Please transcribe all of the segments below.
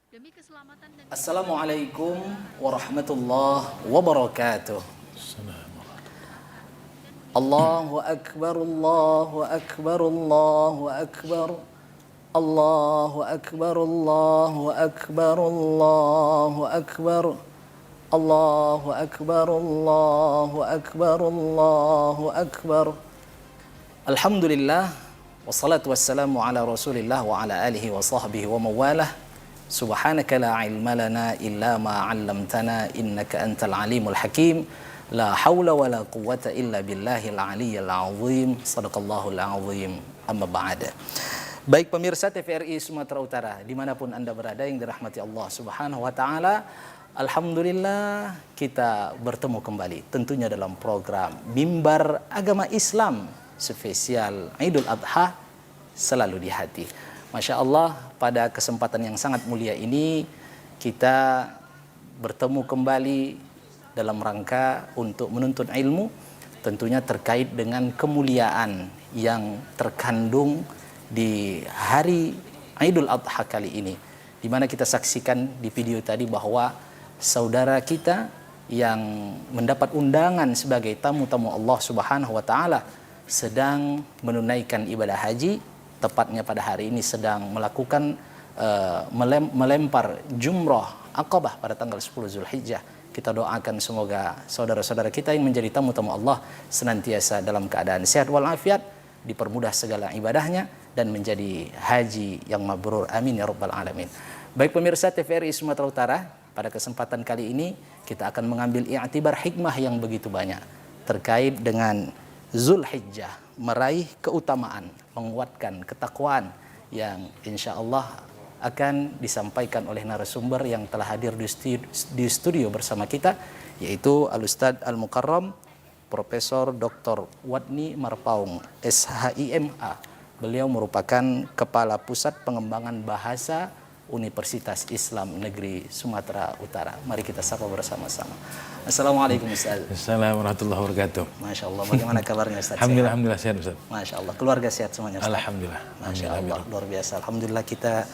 demi keselamatan dan Assalamualaikum warahmatullahi wabarakatuh. Allahu akbar, Allahu akbar, Allahu akbar. Allahu akbar, Allahu akbar, Allahu akbar. Allahu akbar, Allahu akbar, Allahu akbar. Alhamdulillah wassalatu wassalamu ala Rasulillah wa ala alihi wa sahbihi wa mawalah. Subhanaka la ilma lana illa ma 'allamtana innaka antal alimul hakim. La haula wa la quwwata illa billahil aliyyil azim. Shadaqallahul azim. Amma ba'da. Baik pemirsa TVRI Sumatera Utara dimanapun Anda berada yang dirahmati Allah Subhanahu wa taala, alhamdulillah kita bertemu kembali tentunya dalam program Mimbar Agama Islam spesial Idul Adha selalu di hati. Masya Allah, pada kesempatan yang sangat mulia ini kita bertemu kembali dalam rangka untuk menuntut ilmu, tentunya terkait dengan kemuliaan yang terkandung di hari Idul Adha kali ini, di mana kita saksikan di video tadi bahwa saudara kita yang mendapat undangan sebagai tamu-tamu Allah Subhanahu wa taala sedang menunaikan ibadah haji, tepatnya pada hari ini sedang melakukan melempar jumrah Aqabah pada tanggal 10 Zulhijjah. Kita doakan semoga saudara-saudara kita yang menjadi tamu-tamu Allah senantiasa dalam keadaan sehat walafiat, dipermudah segala ibadahnya dan menjadi haji yang mabrur. Amin ya rabbal alamin. Baik pemirsa TVRI Sumatera Utara, pada kesempatan kali ini kita akan mengambil i'tibar hikmah yang begitu banyak terkait dengan Zulhijjah, meraih keutamaan, menguatkan ketakwaan yang insya Allah akan disampaikan oleh narasumber yang telah hadir di studio bersama kita, yaitu Al-Ustadz Al-Mukarram Profesor Dr. Wadni Marpaung SHIMA. Beliau merupakan Kepala Pusat Pengembangan Bahasa Universitas Islam Negeri Sumatera Utara. Mari kita sapa bersama-sama. Assalamualaikum Ustaz. Assalamualaikum warahmatullahi wabarakatuh. Masya Allah, bagaimana kabarnya Ustaz? Alhamdulillah sehat Ustaz. Masya Allah, keluarga sehat semuanya Ustaz? Alhamdulillah. Masya Allah, luar biasa. Alhamdulillah kita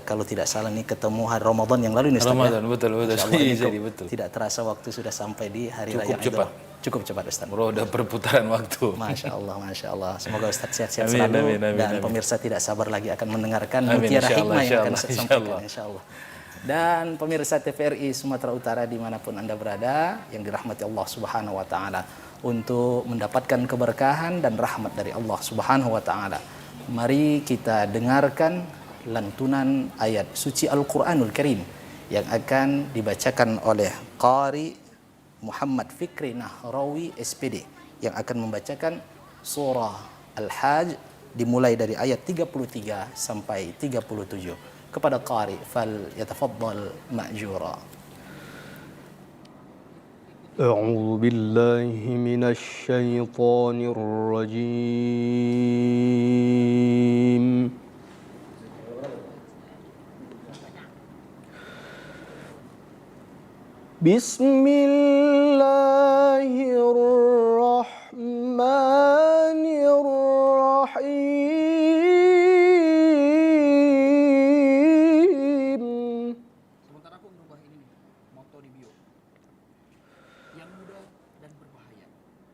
kalau tidak salah nih ketemu hari Ramadan yang lalu nih Ustaz. Ramadan, ya? betul. Masya Allah, ini Jadi betul. tidak terasa waktu sudah sampai di hari Cukup raya cepat. Cukup cepat Ustaz. Roda perputaran waktu. Masya Allah, Masya Allah. Semoga Ustaz sehat-sehat Amin, selalu amin, dan amin. pemirsa tidak sabar lagi akan mendengarkan Amin, mutiara insya Allah, hikmah yang akan insya Ustaz Allah, sampaikan insya Allah. Dan pemirsa TVRI Sumatera Utara dimanapun Anda berada yang dirahmati Allah Subhanahu wa taala, untuk mendapatkan keberkahan dan rahmat dari Allah Subhanahu wa taala, mari kita dengarkan lantunan ayat suci Al-Qur'anul Karim yang akan dibacakan oleh Qari Muhammad Fikri Nahrawi SPD, yang akan membacakan surah Al-Hajj dimulai dari ayat 33 sampai 37. Kepada Qari, fal yatafaddal ma'jura. أعوذ بالله من الشيطان الرجيم بسم الله الرحمن الرحيم Sementara aku merubah ini moto di bio yang mudah dan berbahaya.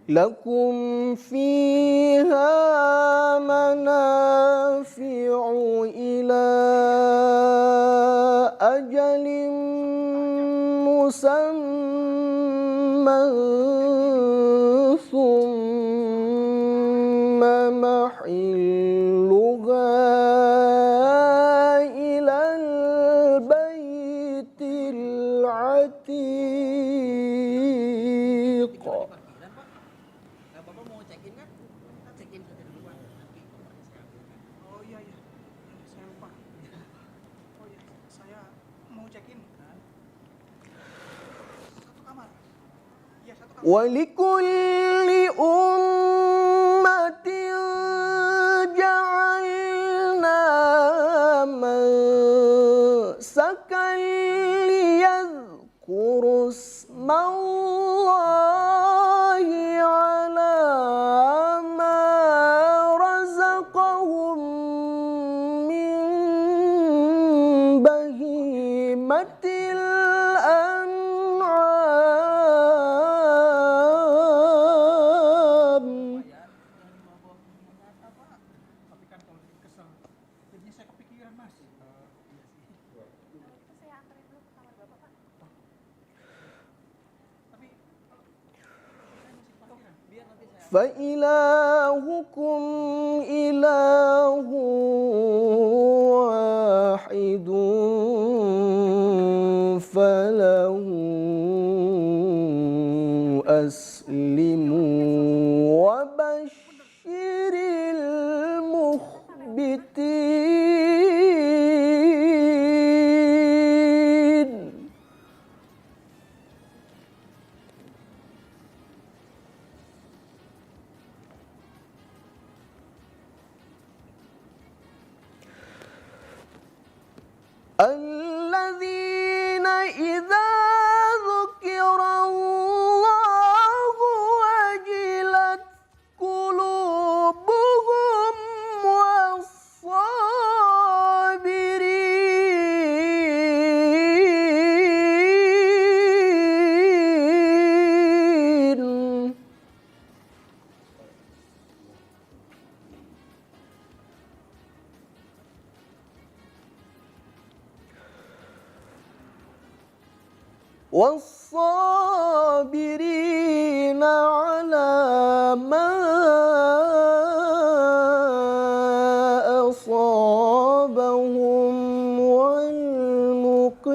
لكم فيها منافع إلى أجل مسمى ثم محلها إلى البيت العتيق. Bapak mau check-in kan? Check-in saja dulu Pak. Oh iya, saya lupa. Oh iya, saya mau check-in. Satu kamar. Iya, satu kamar. ولكل أمة جعلنا منسكا ليذكروا اسم الله على ما رزقهم من بهيمة الأنعام Tapi kan kalau lagi kesel, jadinya saya kepikiran mas. Tapi فإلهكم إله واحد فله أسلموا وبشر المخبتين الذين إذا ذكر الله وجلت قلوبهم والصابرين والصابرين على ما أصابهم والمقيم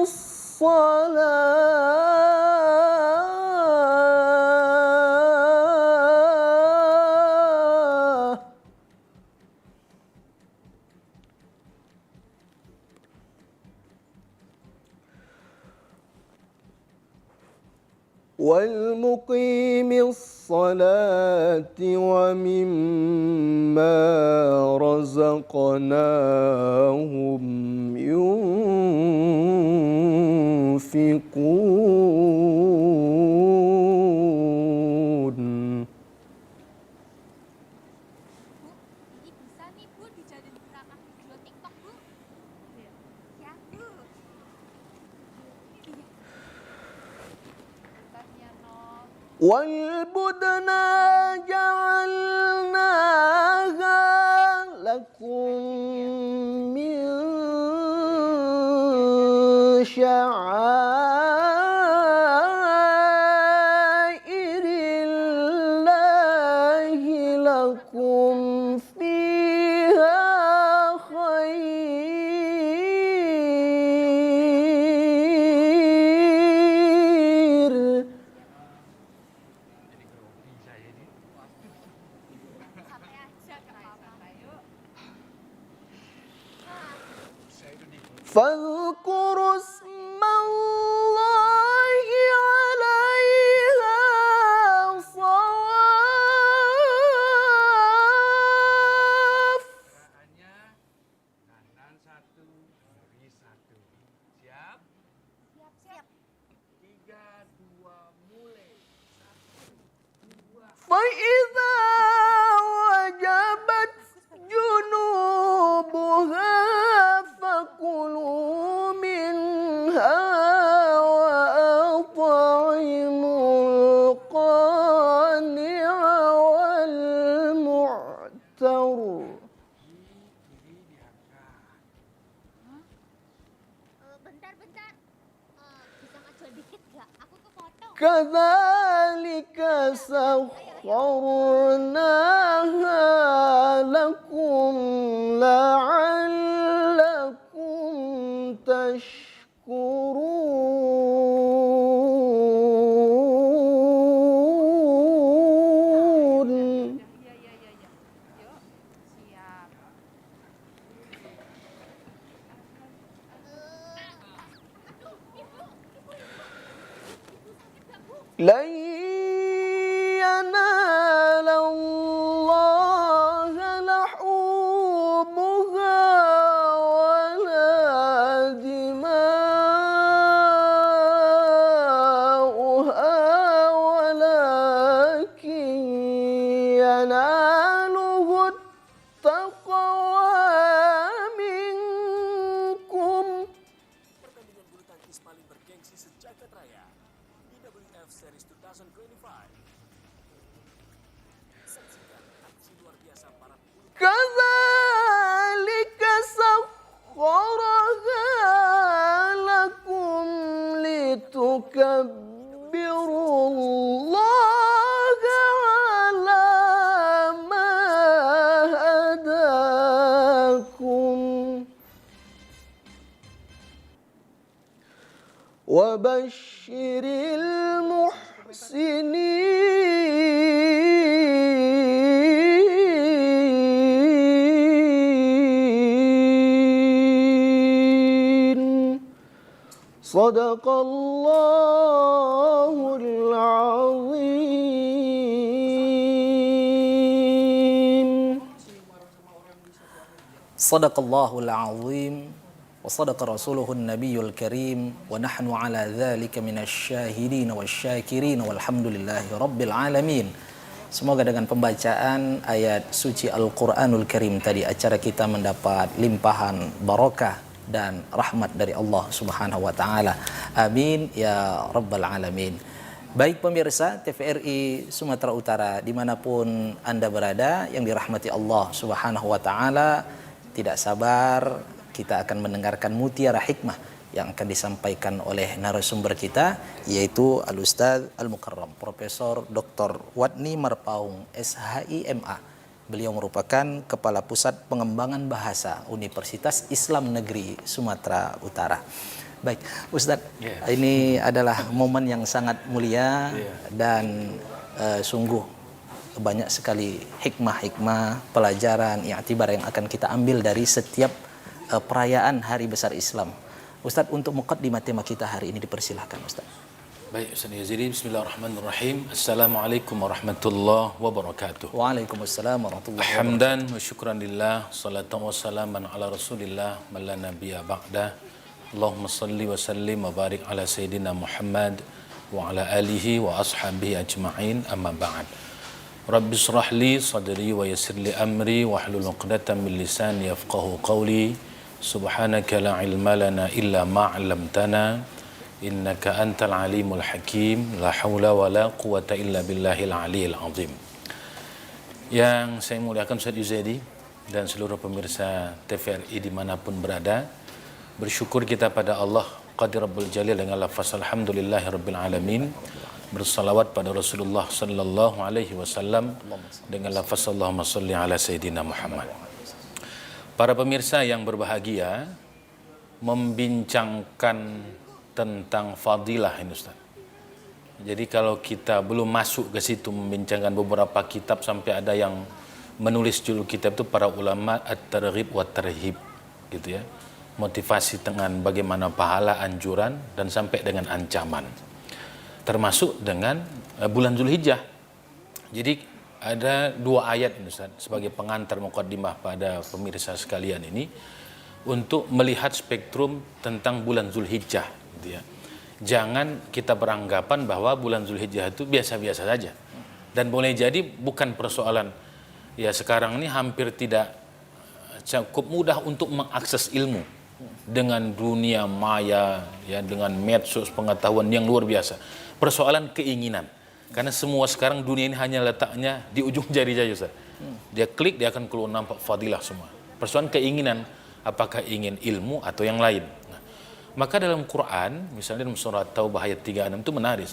الصلاة والمقيم الصلاة ومما رزقناهم ينفقون. Ini bisa nih Bu dijadiin gerakan video TikTok Bu. Ya Bu. Bentarnya nol. والبدن جعلناها لكم من شعائر الله لكم فيها خير Santai aja kenapa? Yuk. فاذكروا اسم الله عليها صواف Gerakannya kanan satu, kiri satu. Siap? Siap. 3, 2, mulai. 1, 2. فإذا وجبت جنوبها فكلوا منها وأطعموا القانع والمعتر Kiri diangkat. Bentar. Bisa ngajual dikit gak? Aku ke foto. كذلك سخرناها لكم لعلكم تشكرون. Iya. Yuk. Siap. لن ينال الله لحومها ولا دماؤها ولكن يناله التقوى منكم وبشر المحسنين صدق الله العظيم. Sadaqallahul azim wa sadaqa rasuluhun nabiyul karim wa nahnu ala dzalika minasyahidin wasyakirin walhamdulillahi rabbil alamin. Semoga dengan pembacaan ayat suci Al-Qur'anul Karim tadi acara kita mendapat limpahan barakah dan rahmat dari Allah Subhanahu wa taala. Amin ya rabbal alamin. Baik pemirsa TVRI Sumatera Utara dimanapun Anda berada yang dirahmati Allah Subhanahu wa taala, tidak sabar kita akan mendengarkan mutiara hikmah yang akan disampaikan oleh narasumber kita, yaitu Al-Ustadz Al-Mukarram Profesor Dr. Wadni Marpaung SHIMA. Beliau merupakan Kepala Pusat Pengembangan Bahasa Universitas Islam Negeri Sumatera Utara. Baik, Ustadz, ini adalah momen yang sangat mulia dan sungguh banyak sekali hikmah-hikmah, pelajaran, i'tibar yang akan kita ambil dari setiap perayaan Hari Besar Islam. Ustadz, untuk muqaddimah tema kita hari ini dipersilahkan, Ustadz. Baik, Ustaz Yazidi, bismillahirrahmanirrahim. Assalamualaikum warahmatullahi wabarakatuh. Waalaikumsalam warahmatullahi wabarakatuh. Hamdan wa syukran lillah, salatan wa salaman ala rasulillah, man la nabiyya ba'dah. Allahumma salli wa sallim wa barik ala sayyidina Muhammad wa ala alihi wa ashabihi ajma'in, amma ba'd. Rabbi shrah li sadri wa yassir li amri wa hlul 'uqdatam min lisani yafqahu qawli. Subhanaka la ilma lana illa ma 'allamtana innaka antal alimul hakim. La haula wa la quwata illa billahil aliyil azim. Yang saya muliakan Ustaz Yuzaidi dan seluruh pemirsa TVRI dimanapun berada, bersyukur kita pada Allah Qadir Rabbul Jalil dengan lafaz alhamdulillahi rabbil alamin, bersalawat pada Rasulullah sallallahu alaihi wasallam dengan lafaz Allahumma salli ala sayyidina Muhammad. Para pemirsa yang berbahagia, membincangkan tentang fadilah ini, Ustaz. Jadi kalau kita belum masuk ke situ membincangkan beberapa kitab, sampai ada yang menulis judul kitab itu para ulama at-targhib wa tarhib gitu ya. Motivasi dengan bagaimana pahala, anjuran, dan sampai dengan ancaman. Termasuk dengan bulan Zulhijjah. Jadi ada dua ayat ini, Ustaz, sebagai pengantar muqaddimah pada pemirsa sekalian ini untuk melihat spektrum tentang bulan Zulhijjah gitu ya. Jangan kita beranggapan bahwa bulan Zulhijjah itu biasa-biasa saja. Dan boleh jadi bukan persoalan ya sekarang ini hampir tidak cukup mudah untuk mengakses ilmu dengan dunia maya ya, dengan medsos pengetahuan yang luar biasa. Persoalan keinginan. Karena semua sekarang dunia ini hanya letaknya di ujung jari saja, Ustaz. Dia klik, dia akan keluar nampak fadilah semua. Persoalan keinginan, apakah ingin ilmu atau yang lain. Nah, maka dalam Quran, misalnya dalam surat Taubah ayat 36 itu menarik.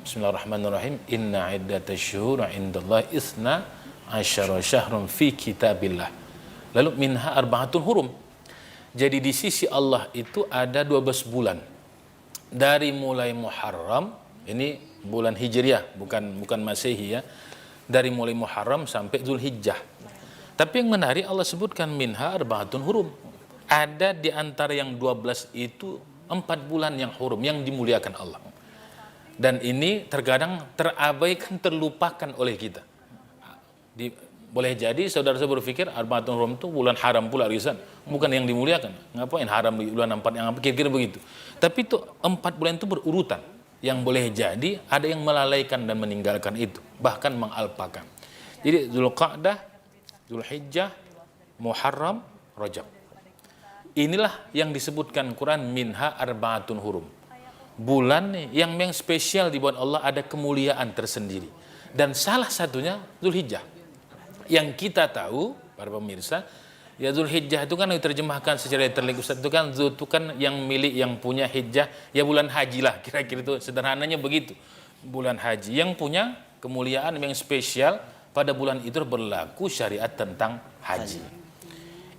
Bismillahirrahmanirrahim. Inna iddatash syuhuri 'indallahi itsna asyara syahrun fi kitabillah. Lalu minha arba'atun hurum. Jadi di sisi Allah itu ada 12 bulan. Dari mulai Muharram, ini bulan Hijriah, bukan Masehi ya. Dari mulai Muharram sampai Zulhijjah. Tapi yang menarik Allah sebutkan minha arba'atun hurum. Ada di antara yang 12 itu 4 bulan yang hurum, yang dimuliakan Allah. Dan ini terkadang terabaikan, terlupakan oleh kita. Boleh jadi saudara-saudara berpikir arba'atun hurum itu bulan haram pula Rizan, bukan yang dimuliakan. Ngapain haram di bulan 4 yang apa, kira-kira begitu. Tapi itu 4 bulan itu berurutan. Yang boleh jadi ada yang melalaikan dan meninggalkan itu, bahkan mengalpakan. Jadi Zulqa'dah, Zulhijjah, Muharram, Rajab. Inilah yang disebutkan Quran minha arba'atun hurum. Bulan yang spesial dibuat Allah, ada kemuliaan tersendiri. Dan salah satunya Zulhijjah. Yang kita tahu, para pemirsa, ya Zulhijjah itu kan diterjemahkan secara terlik, Ustaz, itu kan Zul itu kan yang milik, yang punya, Hijjah ya bulan haji lah, kira-kira itu sederhananya begitu. Bulan haji yang punya kemuliaan yang spesial, pada bulan itu berlaku syariat tentang haji.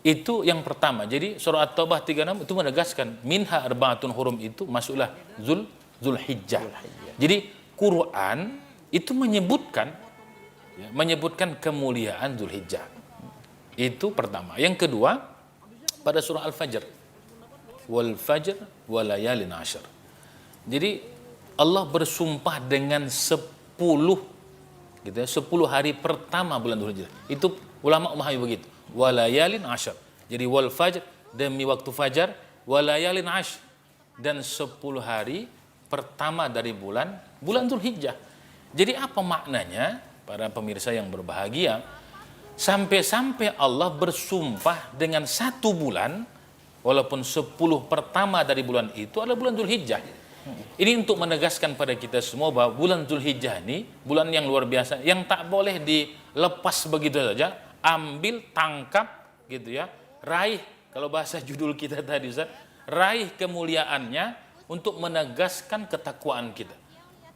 Itu yang pertama. Jadi surah At-Taubah 36 itu menegaskan minha arba'atun hurum, itu masuklah Zulhijjah. Jadi Quran itu menyebutkan kemuliaan Zulhijjah. Itu pertama. Yang kedua, pada surah Al-Fajr. Wal fajr walayalin ashar. Jadi Allah bersumpah dengan 10 gitu ya, 10 hari pertama bulan Zulhijjah. Itu ulama memahami begitu. Walayalin ashar. Jadi wal fajr, demi waktu fajar, walayalin ashar, dan 10 hari pertama dari bulan Zulhijjah. Jadi apa maknanya para pemirsa yang berbahagia? Sampai-sampai Allah bersumpah dengan 1 bulan, walaupun 10 pertama dari bulan itu adalah bulan Zulhijjah. Ini untuk menegaskan pada kita semua bahwa bulan Zulhijjah ini bulan yang luar biasa, yang tak boleh dilepas begitu saja. Ambil, tangkap gitu ya, raih, kalau bahasa judul kita tadi Ustaz, raih kemuliaannya untuk menegaskan ketakwaan kita.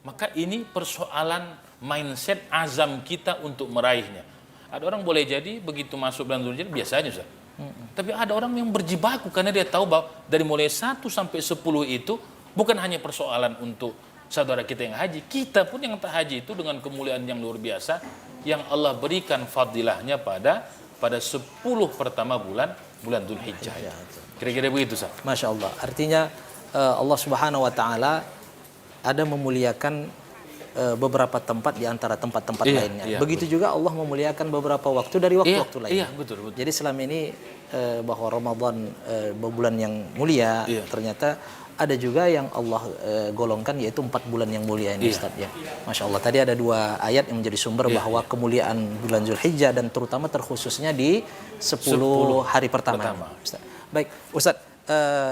Maka ini persoalan mindset, azam kita untuk meraihnya. Ada orang boleh jadi begitu masuk bulan Zulhijjah biasa aja Ustaz. Tapi ada orang yang berjibaku karena dia tahu bahwa dari mulai 1 sampai 10 itu bukan hanya persoalan untuk saudara kita yang haji, kita pun yang tak haji itu dengan kemuliaan yang luar biasa yang Allah berikan fadilahnya pada 10 pertama bulan Zulhijjah. Kira-kira begitu Ustaz. Masya Allah. Artinya Allah Subhanahu Wa Taala ada memuliakan beberapa tempat di antara tempat-tempat lainnya. Begitu betul. Juga Allah memuliakan beberapa waktu dari waktu-waktu lainnya. Betul. Jadi selama ini bahwa Ramadan bulan yang mulia, ternyata ada juga yang Allah golongkan yaitu 4 bulan yang mulia ini Ustaz ya. Masya Allah. Tadi ada 2 ayat yang menjadi sumber bahwa kemuliaan bulan Zulhijjah dan terutama terkhususnya di 10 hari pertama. Ustaz. Baik, Ustaz,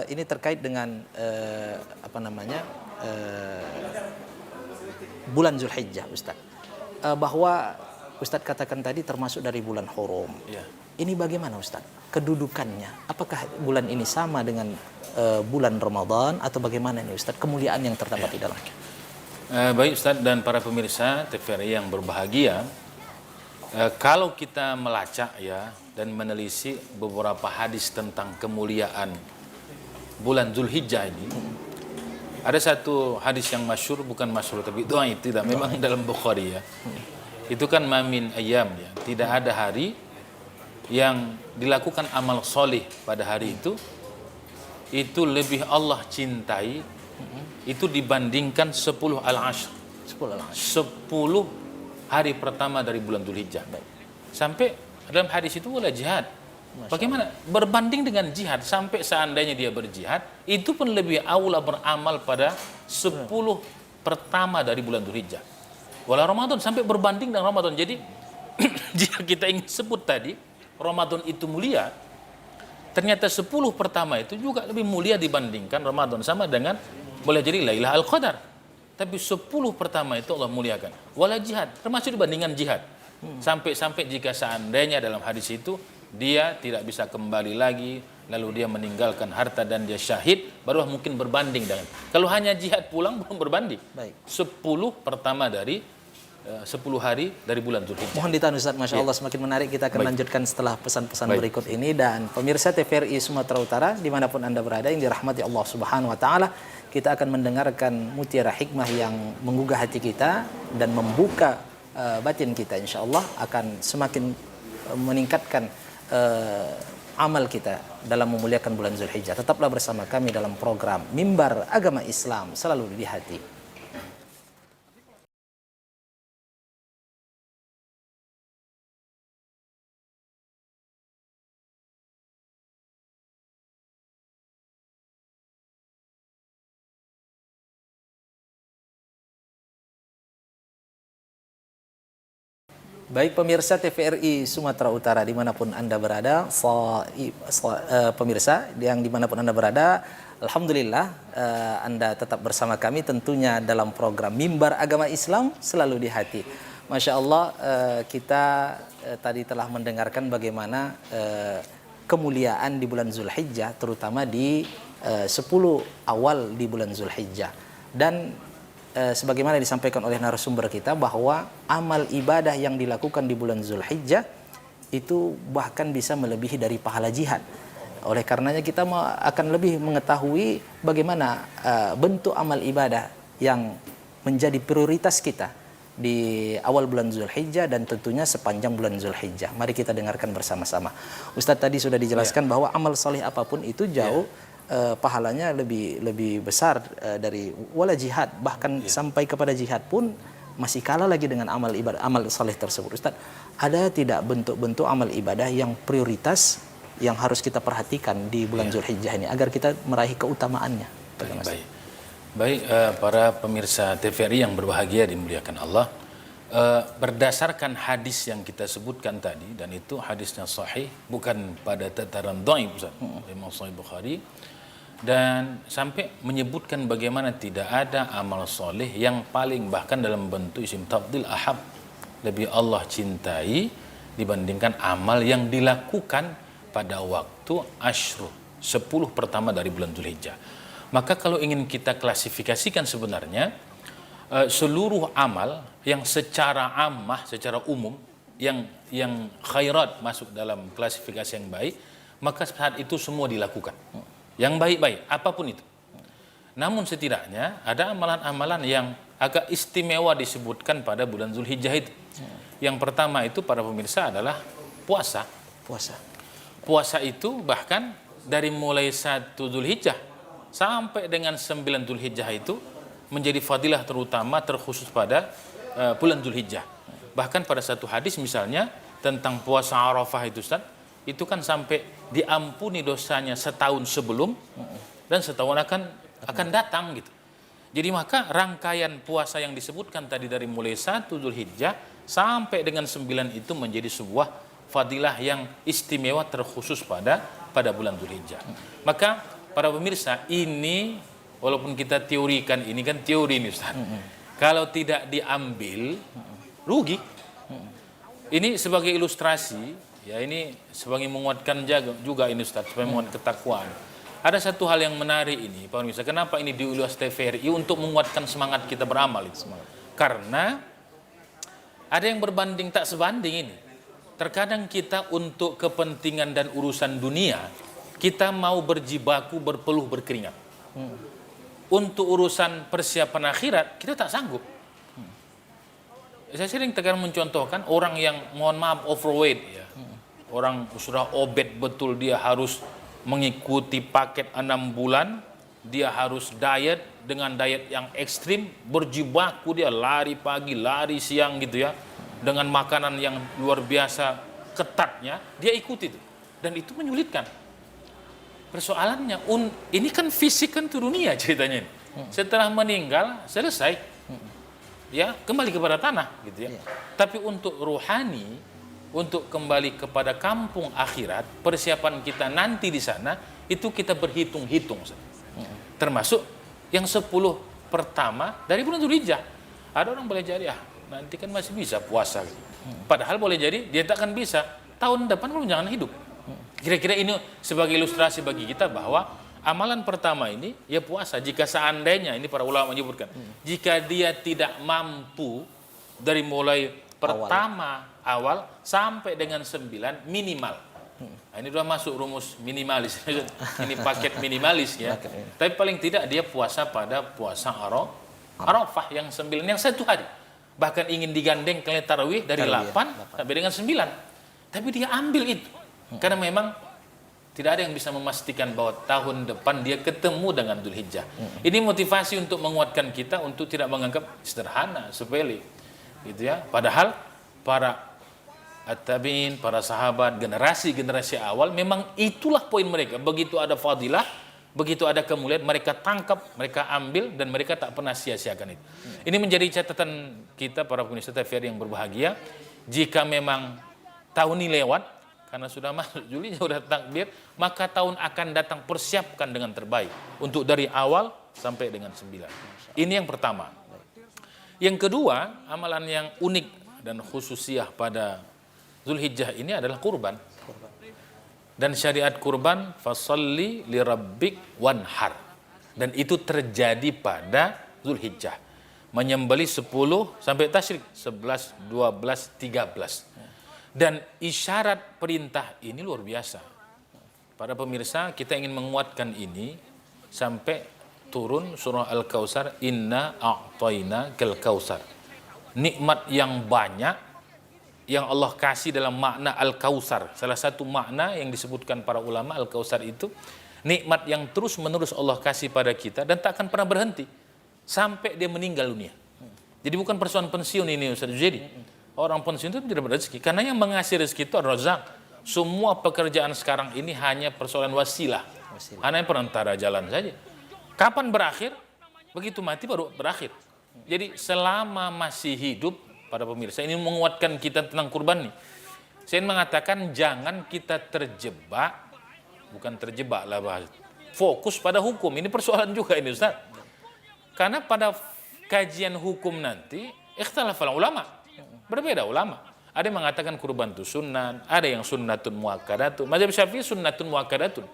ini terkait dengan bulan Zulhijjah Ustaz. Bahwa Ustaz katakan tadi termasuk dari bulan hurum. Ini bagaimana Ustaz kedudukannya? Apakah bulan ini sama dengan bulan Ramadan atau bagaimana nih Ustaz kemuliaan yang terdapat di dalamnya? Baik Ustaz dan para pemirsa TVRI yang berbahagia, kalau kita melacak ya dan menelisik beberapa hadis tentang kemuliaan bulan Zulhijjah ini, ada satu hadis yang masyhur, bukan masyhur tapi dhaif, tidak, memang dalam Bukhari ya. Itu kan mamin ayam ya, tidak ada hari yang dilakukan amal soleh pada hari itu lebih Allah cintai itu dibandingkan 10 al-ashr. 10 hari pertama dari bulan Zulhijjah. Sampai dalam hadis itu boleh jihad. Bagaimana? Berbanding dengan jihad, sampai seandainya dia berjihad, itu pun lebih aula beramal pada 10 pertama dari bulan Zulhijjah. Walau Ramadan, sampai berbanding dengan Ramadan. Jadi jika kita ingin sebut tadi Ramadan itu mulia, ternyata 10 pertama itu juga lebih mulia dibandingkan Ramadan, sama dengan boleh jadi Lailatul Qadar. Tapi 10 pertama itu Allah muliakan. Wala jihad, termasuk dibandingkan jihad. Sampai-sampai jika seandainya dalam hadis itu dia tidak bisa kembali lagi, lalu dia meninggalkan harta dan dia syahid, baru mungkin berbanding dengan. Kalau hanya jihad pulang belum berbanding. 10 pertama dari 10 hari dari bulan Zulhijjah. Mohon ditahan Ustaz, Masya Allah semakin menarik. Kita akan lanjutkan setelah pesan-pesan berikut ini. Dan pemirsa TVRI Sumatera Utara dimanapun Anda berada yang dirahmati Allah Subhanahu Wa Taala, kita akan mendengarkan mutiara hikmah yang menggugah hati kita dan membuka batin kita. Insya Allah akan semakin meningkatkan amal kita dalam memuliakan bulan Zulhijjah. Tetaplah bersama kami dalam program Mimbar Agama Islam, selalu di hati. Baik pemirsa TVRI Sumatera Utara dimanapun Anda berada, pemirsa yang dimanapun Anda berada, Alhamdulillah Anda tetap bersama kami tentunya dalam program Mimbar Agama Islam, selalu di hati. Masya Allah, kita tadi telah mendengarkan bagaimana kemuliaan di bulan Zulhijjah, terutama di 10 awal di bulan Zulhijjah. Dan sebagaimana disampaikan oleh narasumber kita bahwa amal ibadah yang dilakukan di bulan Zulhijjah itu bahkan bisa melebihi dari pahala jihad. Oleh karenanya kita akan lebih mengetahui bagaimana bentuk amal ibadah yang menjadi prioritas kita di awal bulan Zulhijjah dan tentunya sepanjang bulan Zulhijjah. Mari kita dengarkan bersama-sama. Ustadz tadi sudah dijelaskan bahwa amal soleh apapun itu jauh pahalanya lebih besar dari wala jihad, bahkan sampai kepada jihad pun masih kalah lagi dengan amal ibadah, amal soleh tersebut. Ustadz, ada tidak bentuk-bentuk amal ibadah yang prioritas yang harus kita perhatikan di bulan Zulhijjah ini agar kita meraih keutamaannya? Baik, para pemirsa TVRI yang berbahagia dimuliakan Allah, berdasarkan hadis yang kita sebutkan tadi, dan itu hadisnya sahih, bukan pada tataran dhaif, Imam Sahih Bukhari, dan sampai menyebutkan bagaimana tidak ada amal soleh yang paling, bahkan dalam bentuk isim tafdil, ahab, lebih Allah cintai dibandingkan amal yang dilakukan pada waktu Ashru 10 pertama dari bulan Dzulhijjah. Maka kalau ingin kita klasifikasikan sebenarnya seluruh amal yang secara ammah, secara umum yang khairat masuk dalam klasifikasi yang baik, maka saat itu semua dilakukan. Yang baik-baik apapun itu. Namun setidaknya ada amalan-amalan yang agak istimewa disebutkan pada bulan Dzulhijjah itu. Yang pertama itu para pemirsa adalah puasa. Puasa itu bahkan dari mulai 1 Dzulhijjah sampai dengan 9 Dzulhijjah itu menjadi fadilah terutama terkhusus pada bulan Dzulhijjah. Bahkan pada satu hadis misalnya tentang puasa Arafah itu Ustaz, itu kan sampai diampuni dosanya setahun sebelum dan setahun akan datang gitu. Jadi maka rangkaian puasa yang disebutkan tadi dari mulai 1 Dzulhijjah sampai dengan 9 itu menjadi sebuah fadilah yang istimewa terkhusus pada bulan Dzulhijjah. Maka para pemirsa, ini walaupun kita teorikan, ini kan teori ini Ustaz. Kalau tidak diambil rugi. Ini sebagai ilustrasi, ya ini sebagai menguatkan juga ini Ustaz, supaya menguatkan ketakwaan. Ada satu hal yang menarik ini, Pak Pemirsa. Kenapa ini diulas TVRI? Untuk menguatkan semangat kita beramal itu. Karena ada yang berbanding tak sebanding ini. Terkadang kita untuk kepentingan dan urusan dunia, kita mau berjibaku, berpeluh, berkeringat. Untuk urusan persiapan akhirat, kita tak sanggup. Saya sering tekan mencontohkan orang yang mohon maaf overweight ya. Orang sudah obet betul, dia harus mengikuti paket 6 bulan, dia harus diet dengan diet yang ekstrim, berjibaku dia lari pagi, lari siang gitu ya, dengan makanan yang luar biasa ketatnya, dia ikuti itu. Dan itu menyulitkan. Persoalannya, ini kan fisik kan itu dunia ceritanya ini. Setelah meninggal, selesai. Ya, kembali kepada tanah gitu ya. Tapi untuk rohani, untuk kembali kepada kampung akhirat, persiapan kita nanti di sana itu kita berhitung-hitung. Termasuk yang 10 pertama dari bulan Dzulhijjah. Ada orang boleh jadi nanti kan masih bisa puasa. Padahal boleh jadi dia tak akan bisa. Tahun depan lu jangan hidup. Kira-kira ini sebagai ilustrasi bagi kita bahwa amalan pertama ini ya puasa. Jika seandainya, ini para ulama menyebutkan, jika dia tidak mampu dari mulai pertama awal sampai dengan 9 minimal. Nah, ini sudah masuk rumus minimalis. Ini paket minimalis ya. Tapi paling tidak dia puasa pada puasa Arafah yang 9, yang 1 hari. Bahkan ingin digandeng ke tarawih dari 8 sampai dengan 9. Tapi dia ambil itu. Karena memang tidak ada yang bisa memastikan bahwa tahun depan dia ketemu dengan Dzulhijjah. Ini motivasi untuk menguatkan kita untuk tidak menganggap sederhana, sepele. Gitu ya. Padahal para at-tabi'in, para sahabat, generasi-generasi awal memang itulah poin mereka. Begitu ada fadilah, begitu ada kemuliaan, mereka tangkap, mereka ambil dan mereka tak pernah sia-siakan itu. Ini menjadi catatan kita para pemirsa TVRI yang berbahagia. Jika memang tahun ini lewat, karena sudah masuk Juli, sudah takbir, maka tahun akan datang persiapkan dengan terbaik untuk dari awal sampai dengan 9. Ini yang pertama. Yang kedua, amalan yang unik dan khususiyah pada Dzulhijjah ini adalah kurban. Dan syariat kurban, fasalli lirabbik wanhar. Dan itu terjadi pada Dzulhijjah. Menyembelih 10 sampai tasyrik, 11, 12, 13. Dan isyarat perintah ini luar biasa. Para pemirsa, kita ingin menguatkan ini sampai turun surah Al-Kautsar, inna a'tayna kal kautsar. Nikmat yang banyak yang Allah kasih dalam makna Al-Kautsar. Salah satu makna yang disebutkan para ulama Al-Kautsar itu nikmat yang terus menerus Allah kasih pada kita dan tak akan pernah berhenti sampai dia meninggal dunia. Jadi bukan persoalan pensiun ini Ustaz. Jadi orang pensiun itu tidak berrezeki karena yang mengasih rezeki itu Ar-Razzaq. Semua pekerjaan sekarang ini hanya persoalan wasilah. Hanya perantara jalan saja. Kapan berakhir? Begitu mati baru berakhir. Jadi selama masih hidup, para pemirsa, ini menguatkan kita tentang kurban nih. Saya mengatakan jangan kita terjebak, bukan terjebak lah bahas, fokus pada hukum. Ini persoalan juga ini Ustaz. Karena pada kajian hukum nanti, ikhtilafal ulama. Berbeda ulama. Ada yang mengatakan kurban itu sunnah, ada yang sunnatun muakkadatun. Mazhab Syafi'i sunnatun muakkadatun.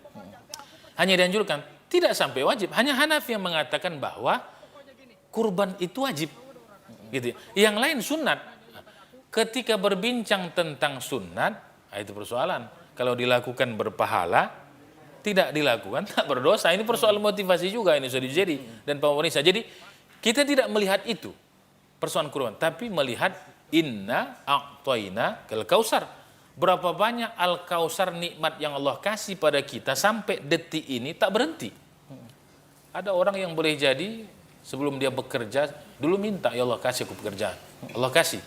Hanya dianjurkan, tidak sampai wajib. Hanya Hanafi yang mengatakan bahwa kurban itu wajib. Gitu. Yang lain sunat. Ketika berbincang tentang sunat, itu persoalan. Kalau dilakukan berpahala, tidak dilakukan tak berdosa. Ini persoalan motivasi juga ini sudah jadi dan pemirsa. Jadi kita tidak melihat itu persoalan kurban, tapi melihat inna a'tayna kal kautsar. Berapa banyak Al-Kautsar nikmat yang Allah kasih pada kita sampai detik ini tak berhenti. Ada orang yang boleh jadi sebelum dia bekerja dulu minta, ya Allah kasih aku pekerjaan. Allah kasih.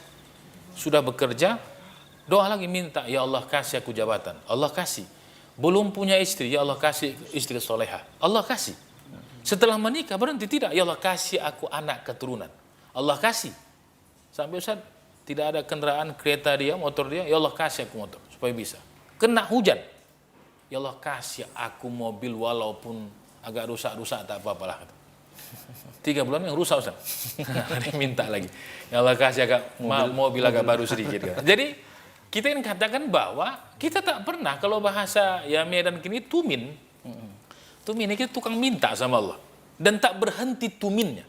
Sudah bekerja, doa lagi minta, ya Allah kasih aku jabatan. Allah kasih. Belum punya istri, ya Allah kasih istri solehah. Allah kasih. Setelah menikah berhenti, tidak, ya Allah kasih aku anak keturunan. Allah kasih. Sampai Ustaz, tidak ada kendaraan, kereta dia, motor dia, ya Allah kasih aku motor supaya bisa. Kena hujan, ya Allah kasih aku mobil walaupun agak rusak-rusak tak apa-apalah. 3 bulan yang rusak Ustaz. Dia minta lagi, ya Allah kasih agak mobil agak baru sedikit. Kan. Jadi kita ingin katakan bahwa kita tak pernah, kalau bahasa ya Medan kini tumin. Tumin ini kita tukang minta sama Allah dan tak berhenti tuminnya.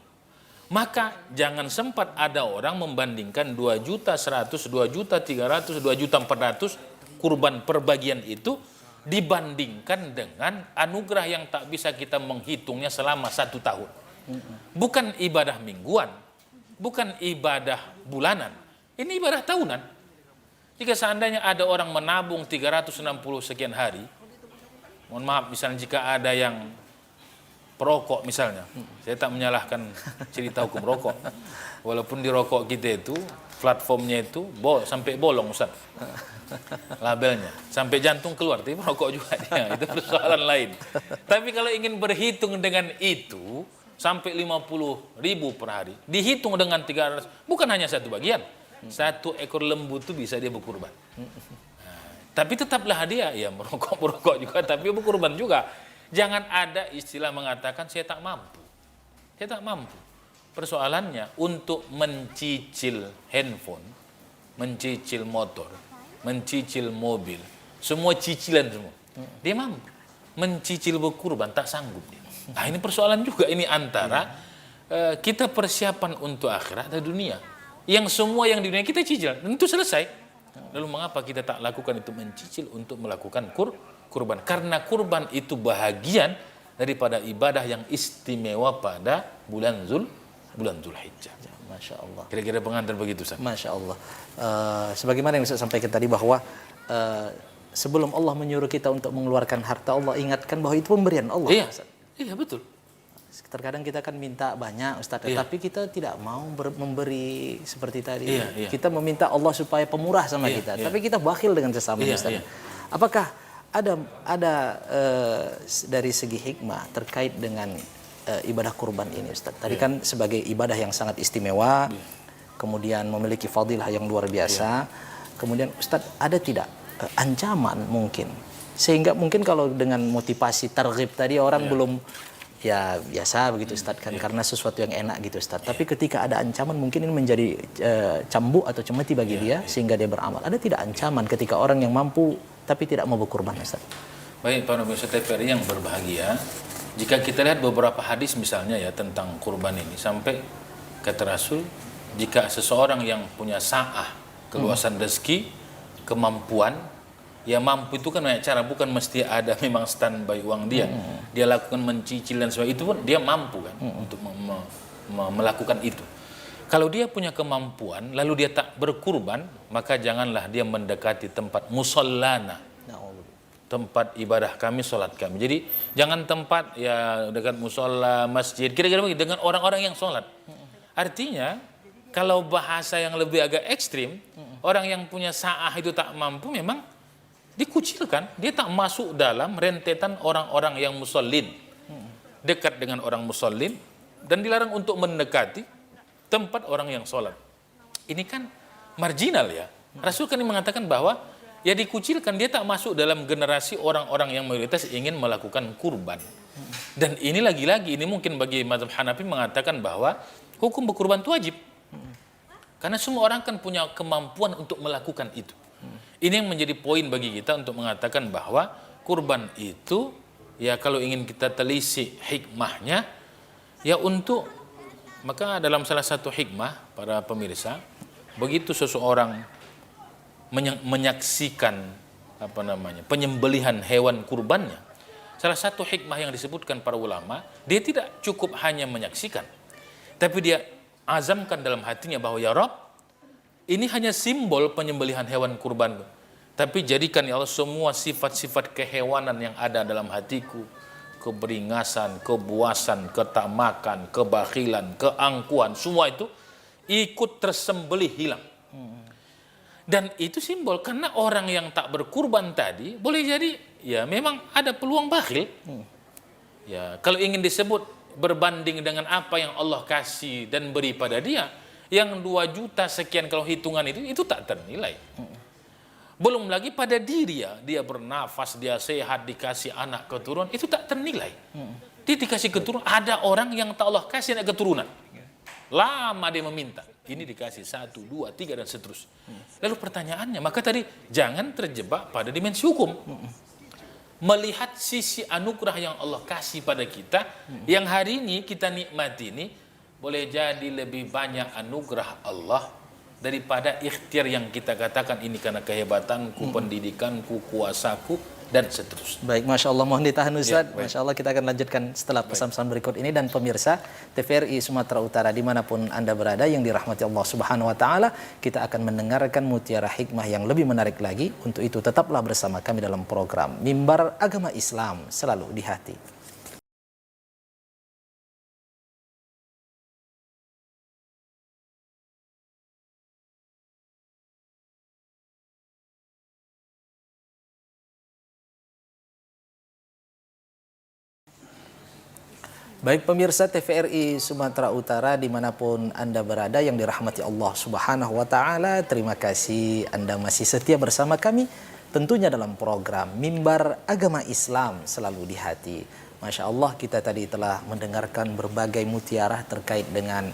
Maka jangan sempat ada orang membandingkan 2.100.000, 2.300.000, 2.400.000 kurban perbagian itu dibandingkan dengan anugerah yang tak bisa kita menghitungnya selama 1 tahun. Bukan ibadah mingguan, bukan ibadah bulanan, ini ibadah tahunan. Jika seandainya ada orang menabung 360 sekian hari, mohon maaf misalnya jika ada yang perokok misalnya, saya tak menyalahkan cerita hukum rokok. Walaupun di rokok kita itu, platformnya itu sampai bolong Ustaz. Labelnya, sampai jantung keluar, tapi rokok juga dia, itu persoalan lain. Tapi kalau ingin berhitung dengan itu, sampai 50.000 per hari, dihitung dengan 300, bukan hanya satu bagian. 1 ekor lembu itu bisa dia berkurban. Tapi tetaplah dia, ya merokok juga, tapi berkurban juga. Jangan ada istilah mengatakan saya tak mampu. Saya tak mampu. Persoalannya untuk mencicil handphone, mencicil motor, mencicil mobil, semua cicilan semua. Dia mampu. Mencicil berkurban tak sanggup dia. Nah ini persoalan juga ini antara kita persiapan untuk akhirat dan dunia. Yang semua yang di dunia kita cicil, dan itu selesai. Lalu mengapa kita tak lakukan itu mencicil untuk melakukan kurban? Karena kurban itu bahagian daripada ibadah yang istimewa pada bulan Zulhijjah. Masya Allah. Kira-kira pengantar begitu, Ustaz. Masya Allah. Sebagaimana yang saya sampaikan tadi bahwa sebelum Allah menyuruh kita untuk mengeluarkan harta, Allah ingatkan bahwa itu pemberian Allah. Iya, iya betul. Terkadang kita kan minta banyak Ustaz, Iya. tapi kita tidak mau memberi seperti tadi. Iya, iya. Kita meminta Allah supaya pemurah sama Iya, kita, iya. tapi kita bakhil dengan sesama Iya, Ustaz. iya. Apakah ada dari segi hikmah terkait dengan ibadah kurban ini Ustaz? Tadi kan sebagai ibadah yang sangat istimewa, kemudian memiliki fadilah yang luar biasa. Kemudian Ustaz, ada tidak ancaman mungkin? Sehingga mungkin kalau dengan motivasi targhib tadi orang belum ya biasa begitu Ustaz kan, karena sesuatu yang enak gitu Ustaz. Tapi ketika ada ancaman mungkin ini menjadi cambuk atau cemeti bagi dia sehingga dia beramal. Ada tidak ancaman ketika orang yang mampu tapi tidak mau berkurban Ustaz? Baik, para pemirsa TVRI yang berbahagia, jika kita lihat beberapa hadis misalnya ya tentang kurban ini, sampai kata Rasul, jika seseorang yang punya sa'ah, keluasan rezeki, kemampuan, ya mampu itu kan banyak cara, bukan mesti ada memang standby uang dia. Dia lakukan mencicil dan sebagainya, itu pun dia mampu kan untuk melakukan itu. Kalau dia punya kemampuan lalu dia tak berkurban, maka janganlah dia mendekati tempat musallana, tempat ibadah kami, sholat kami. Jadi jangan tempat ya dekat musola, masjid, kira-kira begitu dengan orang-orang yang sholat. Artinya kalau bahasa yang lebih agak ekstrim, orang yang punya sa'ah itu tak mampu, memang dikucilkan. Dia tak masuk dalam rentetan orang-orang yang musallin, dekat dengan orang musallin, dan dilarang untuk mendekati tempat orang yang sholat. Ini kan marginal ya. Rasul kan mengatakan bahwa ya dikucilkan, dia tak masuk dalam generasi orang-orang yang mayoritas ingin melakukan kurban. Dan ini lagi-lagi, ini mungkin bagi mazhab Hanafi mengatakan bahwa hukum berkurban itu wajib. Karena semua orang kan punya kemampuan untuk melakukan itu. Ini yang menjadi poin bagi kita untuk mengatakan bahwa kurban itu, ya kalau ingin kita telisik hikmahnya, ya untuk, maka dalam salah satu hikmah para pemirsa, begitu seseorang menyaksikan penyembelihan hewan kurbannya, salah satu hikmah yang disebutkan para ulama, dia tidak cukup hanya menyaksikan, tapi dia azamkan dalam hatinya bahwa ya Rabb, ini hanya simbol penyembelihan hewan kurban, tapi jadikan ya Allah semua sifat-sifat kehewanan yang ada dalam hatiku, keberingasan, kebuasan, ketamakan, kebakhilan, keangkuhan, semua itu ikut tersembelih hilang. Dan itu simbol, karena orang yang tak berkurban tadi boleh jadi ya memang ada peluang bakhil. Ya, kalau ingin disebut berbanding dengan apa yang Allah kasih dan beri pada dia, yang 2 juta sekian kalau hitungan itu tak ternilai. Belum lagi pada diri dia bernafas, dia sehat, dikasih anak keturunan, itu tak ternilai. Dia dikasih keturunan, ada orang yang tak Allah kasih anak keturunan. Lama dia meminta, ini dikasih 1, 2, 3 dan seterusnya. Lalu pertanyaannya, maka tadi jangan terjebak pada dimensi hukum. Melihat sisi anugerah yang Allah kasih pada kita, yang hari ini kita nikmati ini, boleh jadi lebih banyak anugerah Allah daripada ikhtiar yang kita katakan ini karena kehebatanku, pendidikanku, kuasaku, dan seterusnya. Baik, Masya Allah, mohon ditahan Ustaz. Ya, Masya Allah, kita akan lanjutkan setelah pesan-pesan berikut ini. Dan pemirsa TVRI Sumatera Utara dimanapun Anda berada yang dirahmati Allah Subhanahu Wa Taala, kita akan mendengarkan mutiara hikmah yang lebih menarik lagi. Untuk itu tetaplah bersama kami dalam program Mimbar Agama Islam, selalu di hati. Baik pemirsa TVRI Sumatera Utara dimanapun Anda berada yang dirahmati Allah Subhanahu Wa Taala, terima kasih Anda masih setia bersama kami tentunya dalam program Mimbar Agama Islam, selalu di hati. Masya Allah, kita tadi telah mendengarkan berbagai mutiara terkait dengan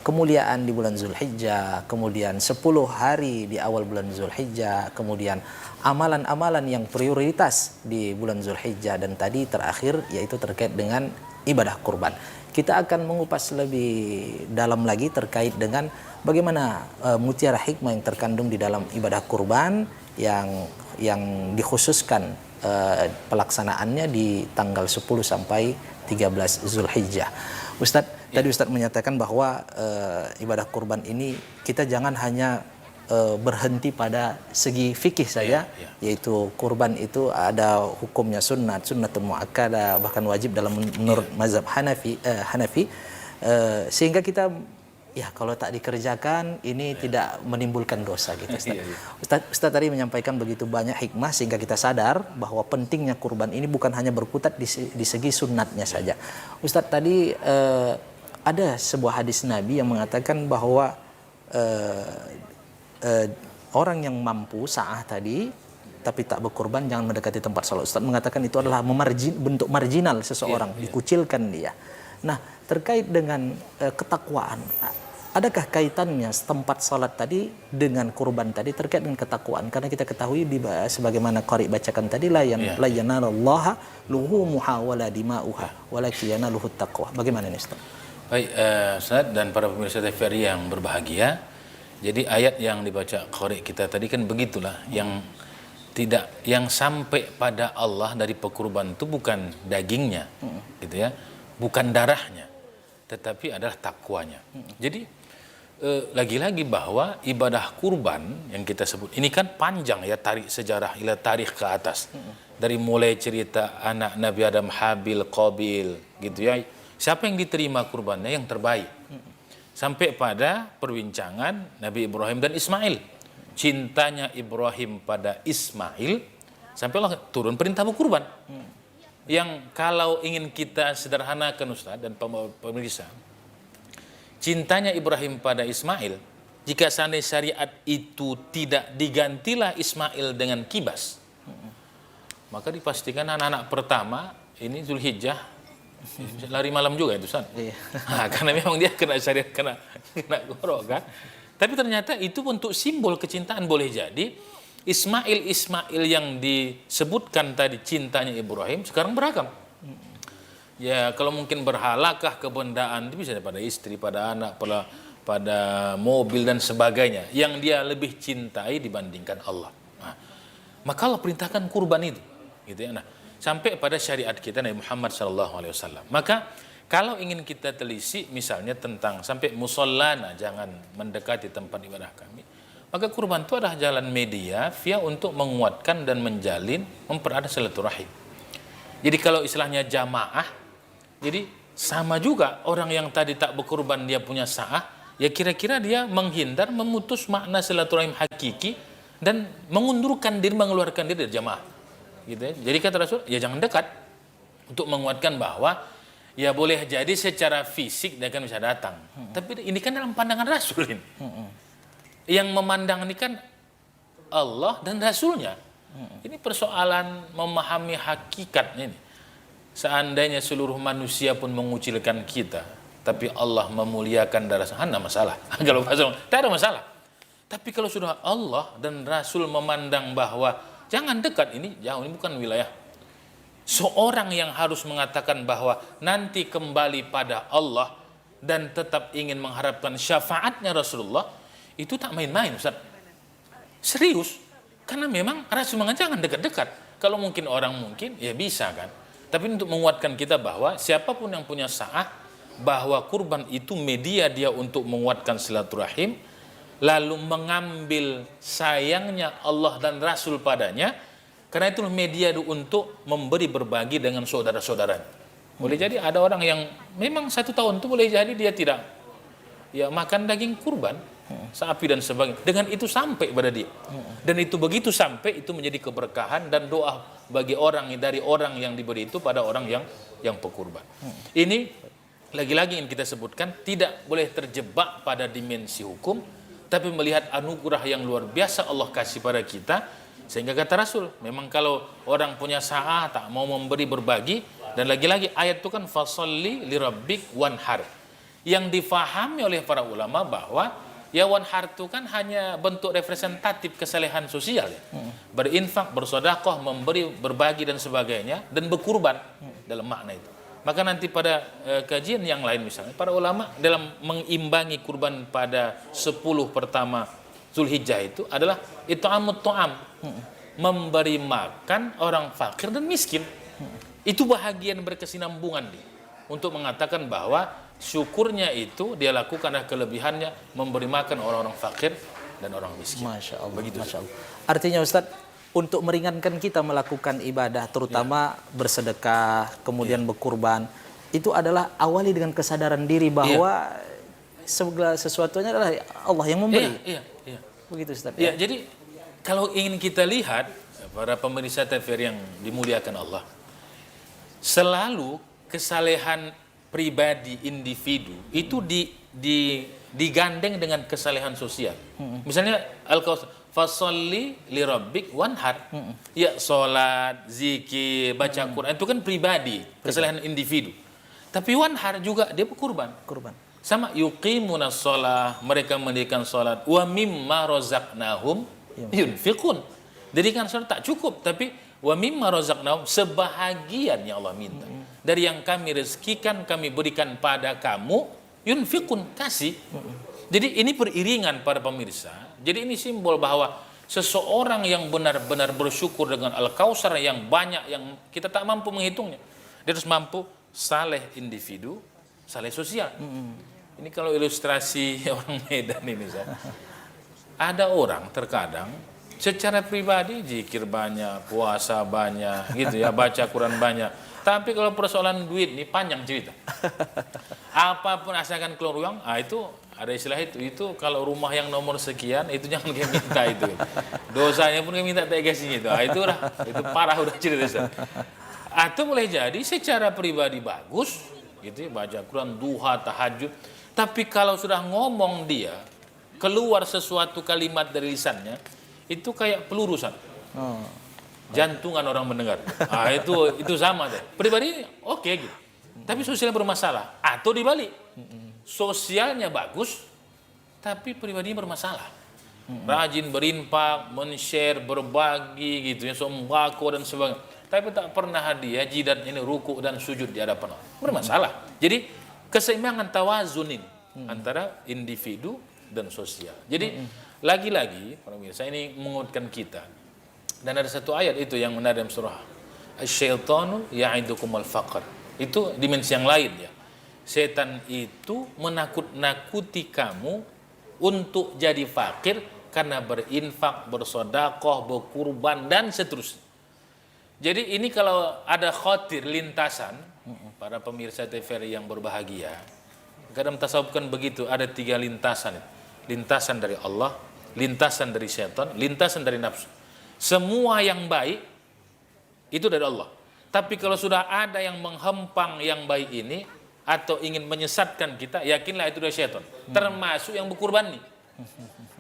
kemuliaan di bulan Zulhijjah, kemudian 10 hari di awal bulan Zulhijjah, kemudian amalan-amalan yang prioritas di bulan Zulhijjah, dan tadi terakhir yaitu terkait dengan ibadah kurban. Kita akan mengupas lebih dalam lagi terkait dengan bagaimana mutiara hikmah yang terkandung di dalam ibadah kurban yang dikhususkan pelaksanaannya di tanggal 10 sampai 13 Zulhijjah. Ustadz, tadi Ustadz menyatakan bahwa ibadah kurban ini kita jangan hanya berhenti pada segi fikih saja, yaitu kurban itu ada hukumnya sunnatun muakkadah, bahkan wajib dalam menurut mazhab Hanafi, sehingga kita ya kalau tak dikerjakan ini tidak menimbulkan dosa gitu. Ustaz tadi menyampaikan begitu banyak hikmah sehingga kita sadar bahwa pentingnya kurban ini bukan hanya berkutat di segi sunnatnya saja. Ustaz tadi ada sebuah hadis Nabi yang mengatakan bahwa orang yang mampu sa'ah tadi tapi tak berkurban jangan mendekati tempat salat. Ustaz mengatakan itu adalah bentuk marginal seseorang, dikucilkan dia. Nah, terkait dengan ketakwaan, adakah kaitannya tempat salat tadi dengan kurban tadi terkait dengan ketakwaan? Karena kita ketahui sebagaimana qari bacakan tadi la yanalallaha luhumuha wala dima'uha walakin yanaluhu taqwa. Bagaimana ini Ustaz? Baik, Ustaz dan para pemirsa TVRI yang berbahagia, Jadi ayat yang dibaca qari kita tadi kan begitulah, yang sampai pada Allah dari pekurban itu bukan dagingnya, gitu ya, bukan darahnya, tetapi adalah takwanya. Jadi lagi-lagi bahwa ibadah kurban yang kita sebut ini kan panjang ya, tarik sejarah ila tarikh ke atas, dari mulai cerita anak Nabi Adam Habil Qabil, gitu ya, siapa yang diterima kurbannya yang terbaik. Sampai pada perbincangan Nabi Ibrahim dan Ismail. Cintanya Ibrahim pada Ismail sampai Allah turun perintah berkurban. Yang kalau ingin kita sederhanakan Ustaz dan pemirsa, cintanya Ibrahim pada Ismail, jika seandainya syariat itu tidak digantilah Ismail dengan kibas, maka dipastikan anak-anak pertama ini Zulhijjah lari malam juga itu Ustaz. Iya. Nah, karena memang dia kena syariat, kena gorok kan. Tapi ternyata itu untuk simbol kecintaan. Boleh jadi Ismail yang disebutkan tadi cintanya Ibrahim sekarang beragam. Ya kalau mungkin berhalakah kebendaan itu bisa pada istri, pada anak, pada mobil dan sebagainya yang dia lebih cintai dibandingkan Allah. Nah, maka Allah perintahkan kurban itu, gitu ya. Nah, sampai pada syariat kita Nabi Muhammad SAW. Maka kalau ingin kita telisik misalnya tentang sampai musallana, jangan mendekati tempat ibadah kami, maka kurban itu adalah jalan media via untuk menguatkan dan menjalin, mempererat silaturahim. Jadi kalau istilahnya jamaah, jadi sama juga orang yang tadi tak berkurban dia punya sa'ah, ya kira-kira dia menghindar, memutus makna silaturahim hakiki dan mengundurkan diri, mengeluarkan diri dari jamaah. Gitu ya. Jadi kata Rasul, ya jangan dekat, untuk menguatkan bahwa ya boleh jadi secara fisik dia kan bisa datang, tapi ini kan dalam pandangan Rasul ini. Yang memandang ini kan Allah dan Rasulnya. Ini persoalan memahami hakikatnya ini. Seandainya seluruh manusia pun mengucilkan kita, tapi Allah memuliakan darah sana masalah. Kalau tidak ada masalah. Tapi kalau sudah Allah dan Rasul memandang bahwa jangan dekat, ini jauh, ini bukan wilayah. Seorang yang harus mengatakan bahwa nanti kembali pada Allah dan tetap ingin mengharapkan syafaatnya Rasulullah, itu tak main-main Ustaz. Serius. Karena memang Rasul mengatakan jangan dekat-dekat. Kalau mungkin orang mungkin, ya bisa kan. Tapi untuk menguatkan kita bahwa siapapun yang punya sa'ah, bahwa kurban itu media dia untuk menguatkan silaturahim, lalu mengambil sayangnya Allah dan Rasul padanya, karena itu media untuk memberi berbagi dengan saudara-saudaranya. Boleh jadi ada orang yang memang 1 tahun itu boleh jadi dia tidak ya makan daging kurban, sapi dan sebagainya. Dengan itu sampai pada dia. Dan itu begitu sampai itu menjadi keberkahan dan doa bagi orang dari orang yang diberi itu pada orang yang pekurban. Ini lagi-lagi yang kita sebutkan tidak boleh terjebak pada dimensi hukum, tapi melihat anugerah yang luar biasa Allah kasih pada kita, sehingga kata Rasul, memang kalau orang punya sa'ah tak mau memberi berbagi, dan lagi-lagi ayat itu kan fasalli lirabbik wanhar, yang difahami oleh para ulama bahwa ya wanhar itu kan hanya bentuk representatif kesalehan sosial ya. Berinfak, bersedekah, memberi, berbagi dan sebagainya, dan berkurban dalam makna itu. Maka nanti pada kajian yang lain misalnya, para ulama dalam mengimbangi kurban pada 10 pertama Zulhijjah itu adalah it'amut ta'am, memberi makan orang fakir dan miskin. Itu bahagian berkesinambungan dia, untuk mengatakan bahwa syukurnya itu dia lakukan adalah kelebihannya memberi makan orang-orang fakir dan orang miskin. Masya Allah. Begitu. Masya Allah. Artinya Ustadz, untuk meringankan kita melakukan ibadah, terutama bersedekah, kemudian berkurban, itu adalah awali dengan kesadaran diri bahwa segala sesuatunya adalah Allah yang memberi. Iya. Begitu Ustaz. Ya, jadi kalau ingin kita lihat para pemirsa TVRI yang dimuliakan Allah, selalu kesalehan pribadi individu itu digandeng dengan kesalehan sosial. Misalnya Al-Kautsar, fasalli lirabbik wanhar. Ya, salat, zikir, baca Quran itu kan pribadi, kesalehan individu. Tapi wanhar juga dia berkurban. Kurban. Sama yuqimunas shalah, mereka mendirikan salat, wa mimma razaqnahum yunfiqun. Dirikan salat tak cukup, tapi wa mimma razaqnahum, sebahagian yang Allah minta. Dari yang kami rezekikan, kami berikan pada kamu, yunfiqun, kasih. Jadi ini beriringan para pemirsa. Jadi ini simbol bahwa seseorang yang benar-benar bersyukur dengan Al-Kausar yang banyak, yang kita tak mampu menghitungnya. Dia harus mampu saleh individu, saleh sosial. Ini kalau ilustrasi orang Medan ini, ada orang terkadang secara pribadi zikir banyak, puasa banyak, gitu ya, baca Quran banyak. Tapi kalau persoalan duit ini panjang cerita. Apapun asalkan keluar uang, itu ada istilah itu kalau rumah yang nomor sekian itu jangan kayak minta itu. Dosanya pun kayak minta tak kasih itu. Itu parah udah cerita. Atau boleh jadi secara pribadi bagus, gitu ya, baca Quran, duha, tahajud. Tapi kalau sudah ngomong dia keluar sesuatu kalimat dari lisannya, itu kayak pelurusan. Jantungan orang mendengar. Itu sama deh. Pribadi oke gitu. Tapi sosialnya bermasalah. Atau dibalik. Sosialnya bagus, tapi pribadinya bermasalah. Rajin berinfak, men-share, berbagi gitu ya, sembako dan sebagainya. Tapi tak pernah hadiah, jidatnya ini ruku dan sujud di hadapan Allah. Bermasalah. Jadi keseimbangan tawazun ini antara individu dan sosial. Jadi lagi-lagi para pemirsa ini menguatkan kita. Dan ada satu ayat itu yang menarik dalam surah Asy-Syaitanu ya'idukumul faqr. Itu dimensi yang lain ya. Setan itu menakut-nakuti kamu untuk jadi fakir karena berinfak, bersedekah, berkurban dan seterusnya. Jadi ini kalau ada khatir lintasan para pemirsa TVRI yang berbahagia. Kadang tasawuf kan begitu, ada 3 lintasan. Lintasan dari Allah, lintasan dari setan, lintasan dari nafsu. Semua yang baik itu dari Allah. Tapi kalau sudah ada yang menghempang yang baik ini atau ingin menyesatkan kita, yakinlah itu dari setan. Termasuk yang berkurban nih.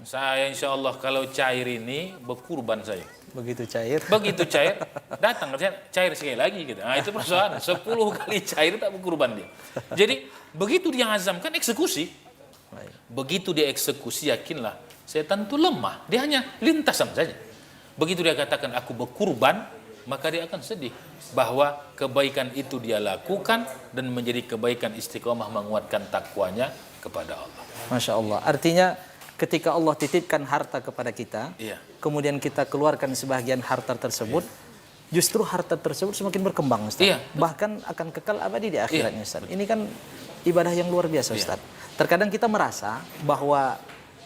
Saya insya Allah kalau cair ini berkurban saya. Begitu cair. Begitu cair, datang cair sekali lagi gitu. Nah, itu persoalan. 10 kali cair tak berkurban dia. Jadi begitu dia azamkan eksekusi. Begitu dia eksekusi, yakinlah setan itu lemah. Dia hanya lintasan saja. Begitu dia katakan aku berkurban, maka dia akan sedih bahwa kebaikan itu dia lakukan dan menjadi kebaikan istiqomah menguatkan takwanya kepada Allah. Masya Allah. Artinya ketika Allah titipkan harta kepada kita, kemudian kita keluarkan sebagian harta tersebut, justru harta tersebut semakin berkembang, Ustaz. Bahkan akan kekal abadi di akhiratnya, Ustaz. Ini kan ibadah yang luar biasa, Ustaz. Terkadang kita merasa bahwa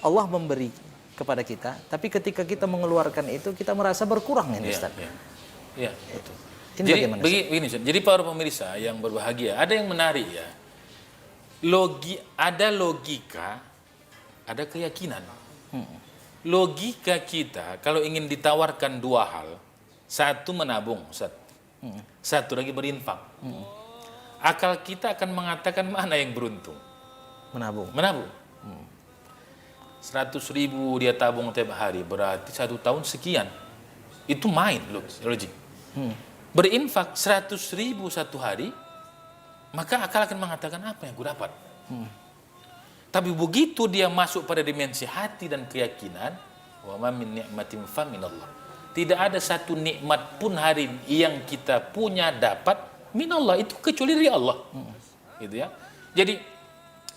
Allah memberi kepada kita, tapi ketika kita mengeluarkan itu kita merasa berkurang ini, Ustaz. Iya, betul. Ini begini, jadi para pemirsa yang berbahagia, ada yang menarik ya. Ada logika, ada keyakinan. Logika kita kalau ingin ditawarkan 2 hal, satu menabung, satu lagi berinfak. Akal kita akan mengatakan mana yang beruntung? Menabung. 100.000 dia tabung tiap hari, berarti 1 tahun sekian. Itu main logik. Berinfak 100.000 1 hari, maka akal akan mengatakan apa yang gue dapat. Tapi begitu dia masuk pada dimensi hati dan keyakinan, wa ma min ni'matin fa minallah. Tidak ada satu nikmat pun hari yang kita punya dapat minallah, itu kecuali dari Allah. Gitu ya. Jadi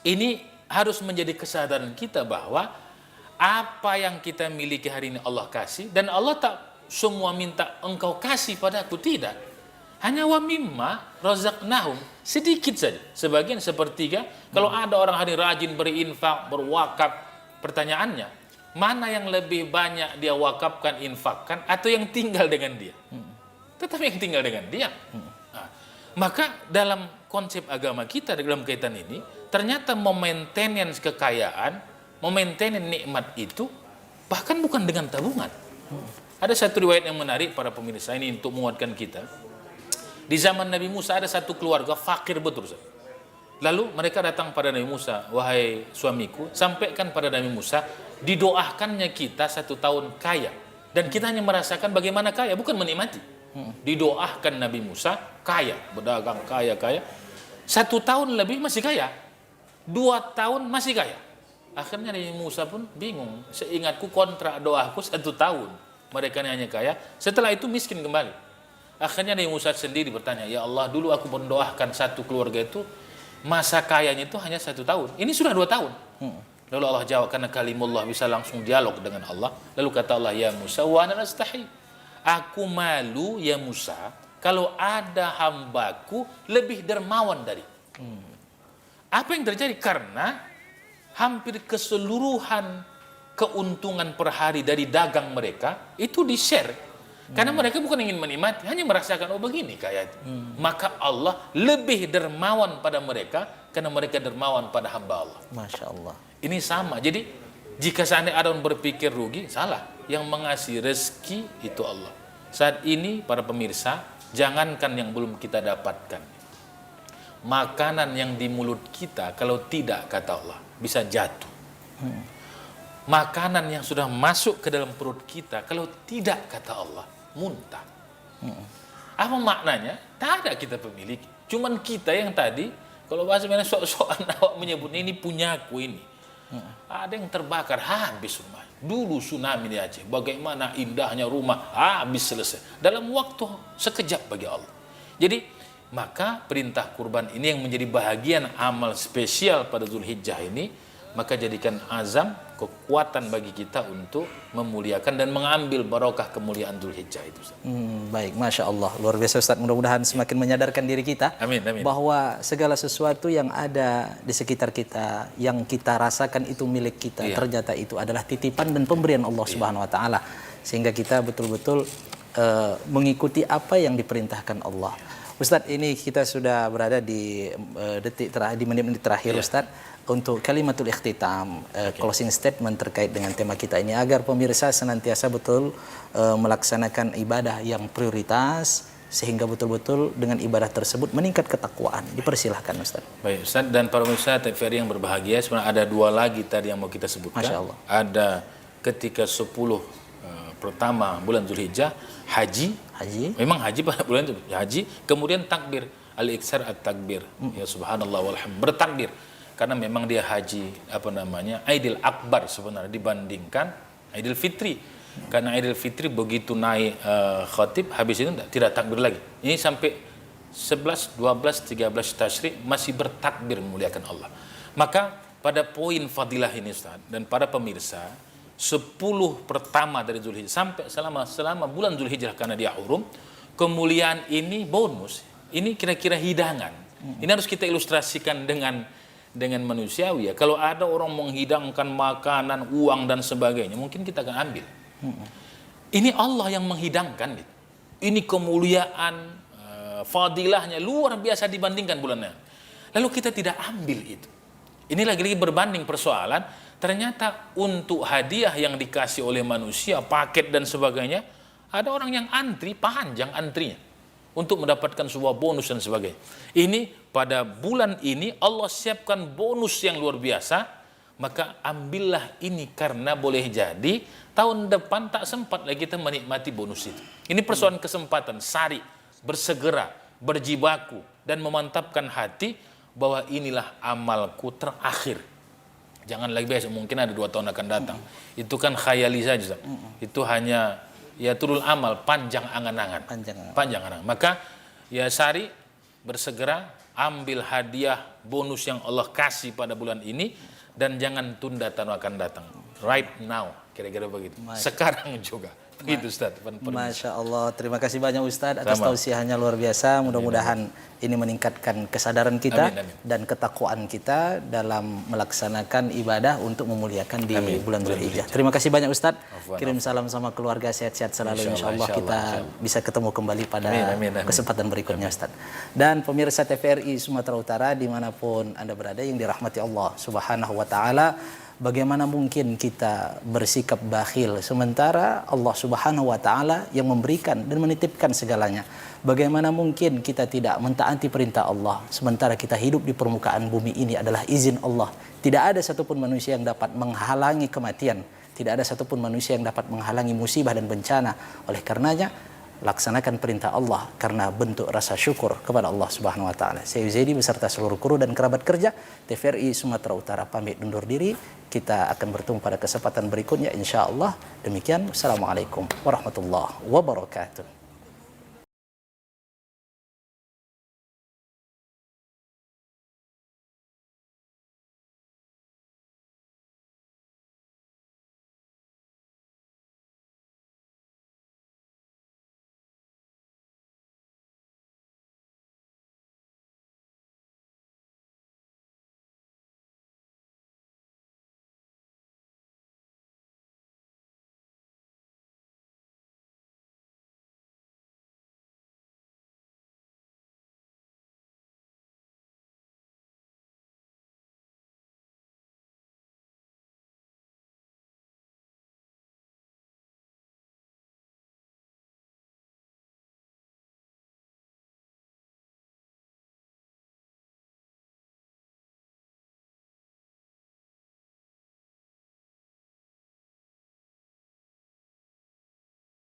ini harus menjadi kesadaran kita bahwa apa yang kita miliki hari ini Allah kasih, dan Allah tak semua minta engkau kasih padaku, tidak. Hanya wa mimma razaqnahum, sedikit saja, sebagian sepertiga. Kalau ada orang hari rajin berinfak, berwakaf, pertanyaannya mana yang lebih banyak dia wakafkan, infakkan, atau yang tinggal dengan dia? Tetapi yang tinggal dengan dia. Nah, maka dalam konsep agama kita dalam kaitan ini, ternyata maintenance kekayaan, maintenance nikmat itu bahkan bukan dengan tabungan. Ada satu riwayat yang menarik para pemirsa ini untuk menguatkan kita. Di zaman Nabi Musa ada satu keluarga fakir betul. Lalu mereka datang pada Nabi Musa, wahai suamiku, sampaikan pada Nabi Musa, didoakannya kita 1 tahun kaya. Dan kita hanya merasakan bagaimana kaya, bukan menikmati. Didoakan Nabi Musa kaya, berdagang kaya-kaya. 1 tahun lebih masih kaya. 2 tahun masih kaya. Akhirnya Nabi Musa pun bingung. Seingatku kontrak doaku 1 tahun. Mereka hanya kaya. Setelah itu miskin kembali. Akhirnya Nabi Musa sendiri bertanya, ya Allah, dulu aku mendoakan satu keluarga itu masa kayanya itu hanya 1 tahun. Ini sudah 2 tahun. Lalu Allah jawab, karena kalimullah bisa langsung dialog dengan Allah. Lalu kata Allah, ya Musa, wa ana astahi. Aku malu ya Musa kalau ada hambaku lebih dermawan dari. Apa yang terjadi? Karena hampir keseluruhan keuntungan per hari dari dagang mereka itu di-share. Karena mereka bukan ingin menikmati, hanya merasakan, oh begini kayak itu. Maka Allah lebih dermawan pada mereka karena mereka dermawan pada hamba Allah. Masya Allah. Ini sama. Jadi jika seandainya ada orang berpikir rugi, salah. Yang mengasih rezeki itu Allah. Saat ini para pemirsa, jangankan yang belum kita dapatkan. Makanan yang di mulut kita kalau tidak kata Allah bisa jatuh. Makanan yang sudah masuk ke dalam perut kita kalau tidak kata Allah muntah. Apa maknanya? Tak ada kita pemilik. Cuman kita yang tadi, kalau bahasa mana sok-sokan awak menyebut ini punyaku ini. Ada yang terbakar, habis rumah. Dulu tsunami di Aceh, bagaimana indahnya rumah, habis selesai. Dalam waktu sekejap bagi Allah. Jadi, maka perintah kurban ini yang menjadi bahagian amal spesial pada Zulhijjah ini, maka jadikan azam, kekuatan bagi kita untuk memuliakan dan mengambil barokah kemuliaan Zulhijjah itu. Baik, Masya Allah. Luar biasa Ustaz. Mudah-mudahan semakin menyadarkan diri kita Amin, amin. bahwa segala sesuatu yang ada di sekitar kita, yang kita rasakan itu milik kita, ternyata itu adalah titipan dan pemberian Allah Subhanahu wa taala. Sehingga kita betul-betul mengikuti apa yang diperintahkan Allah. Ustadz, ini kita sudah berada di di menit-menit terakhir, Ustadz, untuk kalimatul ikhtitam, closing statement terkait dengan tema kita ini, agar pemirsa senantiasa betul melaksanakan ibadah yang prioritas, sehingga betul-betul dengan ibadah tersebut meningkat ketakwaan. Dipersilahkan, Ustadz. Baik, Ustadz dan para pemirsa TVRI yang berbahagia, sebenarnya ada dua lagi tadi yang mau kita sebutkan. Masya Allah. Ada ketika 10 pertama bulan Zulhijjah, haji. Memang haji pada bulan itu, haji, kemudian takbir, al-iksar at-takbir. Ya subhanallah walhamdulillah, bertakbir. Karena memang dia haji Aidil Akbar sebenarnya dibandingkan Aidil Fitri. Karena Aidil Fitri begitu naik khatib, habis itu tidak takbir lagi. Ini sampai 11, 12, 13 tasyrik masih bertakbir memuliakan Allah. Maka pada poin fadilah ini Ustaz dan para pemirsa, 10 pertama dari Zulhijjah sampai selama bulan Zulhijjah karena dia hurum, kemuliaan ini bonus. Ini kira-kira hidangan. Ini harus kita ilustrasikan dengan manusiawi ya. Kalau ada orang menghidangkan makanan, uang dan sebagainya, mungkin kita akan ambil. Ini Allah yang menghidangkan. Ini kemuliaan, fadilahnya luar biasa dibandingkan bulannya. Lalu kita tidak ambil itu. Ini lagi-lagi berbanding persoalan, ternyata untuk hadiah yang dikasih oleh manusia, paket dan sebagainya, ada orang yang antri, panjang antrinya untuk mendapatkan sebuah bonus dan sebagainya. Ini pada bulan ini Allah siapkan bonus yang luar biasa, maka ambillah ini karena boleh jadi tahun depan tak sempat lagi kita menikmati bonus itu. Ini persoalan kesempatan, sari, bersegera, berjibaku dan memantapkan hati bahwa inilah amalku terakhir. Jangan lagi besok, mungkin ada 2 tahun akan datang. Itu kan khayali saja. Itu hanya ya turul amal, panjang angan-angan. Panjang angan. Maka ya sari, bersegera, ambil hadiah bonus yang Allah kasih pada bulan ini, dan jangan tunda tahun akan datang. Right now, kira-kira begitu. Sekarang juga. Begitu Ustaz. Masya Allah, terima kasih banyak Ustaz atas tausiahnya luar biasa. Mudah-mudahan ini meningkatkan kesadaran kita dan ketakwaan kita dalam melaksanakan ibadah untuk memuliakan di bulan Zulhijjah. Terima kasih banyak Ustaz. Kirim salam sama keluarga, sehat-sehat selalu. Insya Allah kita bisa ketemu kembali pada kesempatan berikutnya Ustaz. Dan pemirsa TVRI Sumatera Utara dimanapun Anda berada yang dirahmati Allah Subhanahu wa Ta'ala, bagaimana mungkin kita bersikap bakhil sementara Allah Subhanahu wa Ta'ala yang memberikan dan menitipkan segalanya? Bagaimana mungkin kita tidak mentaati perintah Allah sementara kita hidup di permukaan bumi ini adalah izin Allah? Tidak ada satupun manusia yang dapat menghalangi kematian, tidak ada satupun manusia yang dapat menghalangi musibah dan bencana. Oleh karenanya, laksanakan perintah Allah karena bentuk rasa syukur kepada Allah Subhanahu wa Ta'ala. Saya Zaidi beserta seluruh kru dan kerabat kerja TVRI Sumatera Utara pamit undur diri. Kita akan bertemu pada kesempatan berikutnya insya Allah. Demikian, Assalamualaikum warahmatullahi wabarakatuh.